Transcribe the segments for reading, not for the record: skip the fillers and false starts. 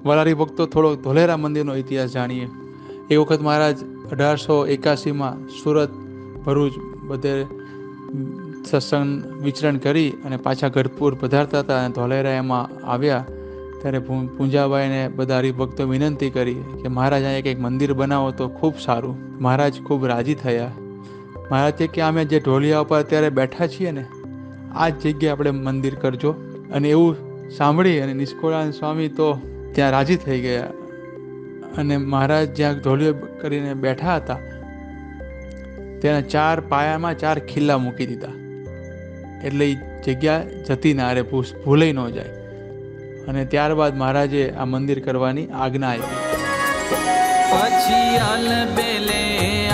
વલારી ભક્તો થોડો ધોલેરા મંદિરનો ઇતિહાસ જાણીએ. એક વખત મહારાજ 1881માં સુરત, ભરૂચ બધે સત્સંગ વિચરણ કરી અને પાછા ગઢપુર પધારતા હતા અને ધોલેરા એમાં આવ્યા ત્યારે પૂંજાબાઈને બધા હરિભક્તો વિનંતી કરી કે મહારાજ અહીંયા કંઈક મંદિર બનાવો તો ખૂબ સારું. મહારાજ ખૂબ રાજી થયા. મહારાજ કે અમે જે ઢોલિયા ઉપર અત્યારે બેઠા છીએ ને આ જ જગ્યાએ આપણે મંદિર કરજો. અને એવું સાંભળી અને નિષ્કુળાનંદ સ્વામી તો ત્યાં રાજી થઈ ગયા અને મહારાજ જ્યાં ઢોલિયો કરીને બેઠા હતા તેના 4 પાયામાં 4 ખીલ્લા મૂકી દીધા, એટલે એ જગ્યા જતી ના રહે, ભૂલાઈ ન જાય. અને ત્યારબાદ મહારાજે આ મંદિર કરવાની આજ્ઞા આપી. પછી આલબેલે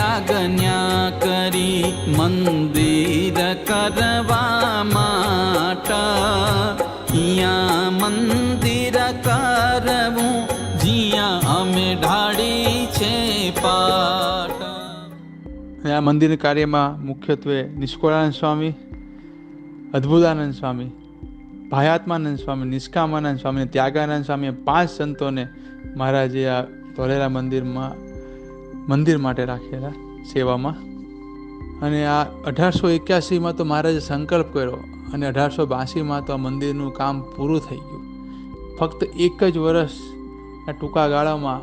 આજ્ઞા કરી મંદિર કરવા માટે, અહીંયા મંદિર કરવું જ્યાં અમે ઢાળી છે પાટ. આ મંદિર કાર્યમાં મુખ્યત્વે નિષ્કુળાનંદ સ્વામી, અદ્ભુતાનંદ સ્વામી, ભાયાત્માનંદ સ્વામી, નિષ્કામાનંદ સ્વામી, ત્યાગાનંદ સ્વામી 5 સંતોને મહારાજે આ ધોલેરા મંદિર માટે રાખેલા સેવામાં. અને આ 1881માં તો મહારાજે સંકલ્પ કર્યો અને 1882માં તો આ મંદિરનું કામ પૂરું થઈ ગયું. ફક્ત 1 જ વર્ષના ટૂંકા ગાળામાં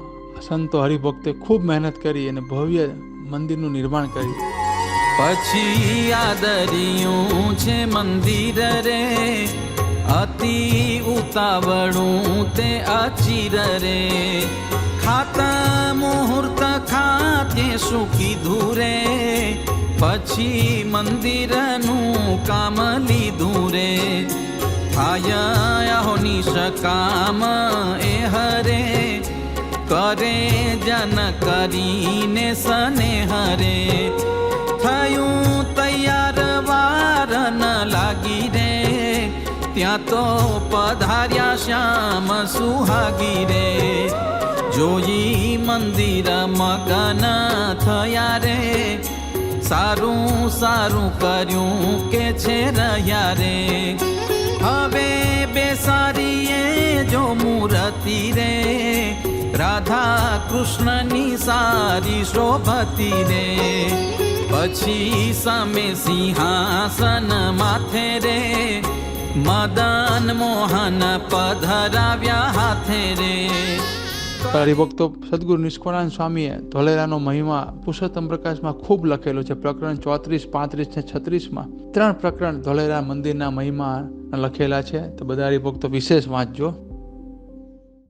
સંતો હરિભક્તે ખૂબ મહેનત કરી અને ભવ્ય મંદિરનું નિર્માણ કર્યું. પછી આદર્યું છે મંદિર રે, અતિ ઉતાવળું તે અચિર રે, ખાતા મુહૂર્ત ખાતે શું કીધું રે, પછી મંદિરનું કામ લીધું રે, થાય નિષ્કામ એ હરે, કરે જન કરીને સને હરે, થયું તૈયાર વાર ન લાગી રે, ત્યાં તો પધાર્યા શ્યામ સુહાગી રે, જોઈ મંદિર મગન થયા રે, સારું સારું કર્યું કે છે રહ્યા રે, હવે બેસારીએ જો મૂર્તિ રે, રાધા કૃષ્ણની સારી શોભતી રે, પછી સામે સિંહાસન માથે રે, મદન મોહન પધરાવ્યા હાથે રે. હરિભક્તો સદગુરુ નિષ્કુળાનંદ સ્વામીએ ધોલેરાનો મહિમા પુરુષોત્તમ પ્રકાશમાં ખૂબ લખેલો છે. પ્રકરણ 34, 35 ને 36માં 3 પ્રકરણ ધોલેરા મંદિરના મહિમા લખેલા છે. તો બધા હરિભક્તો વિશેષ વાંચજો.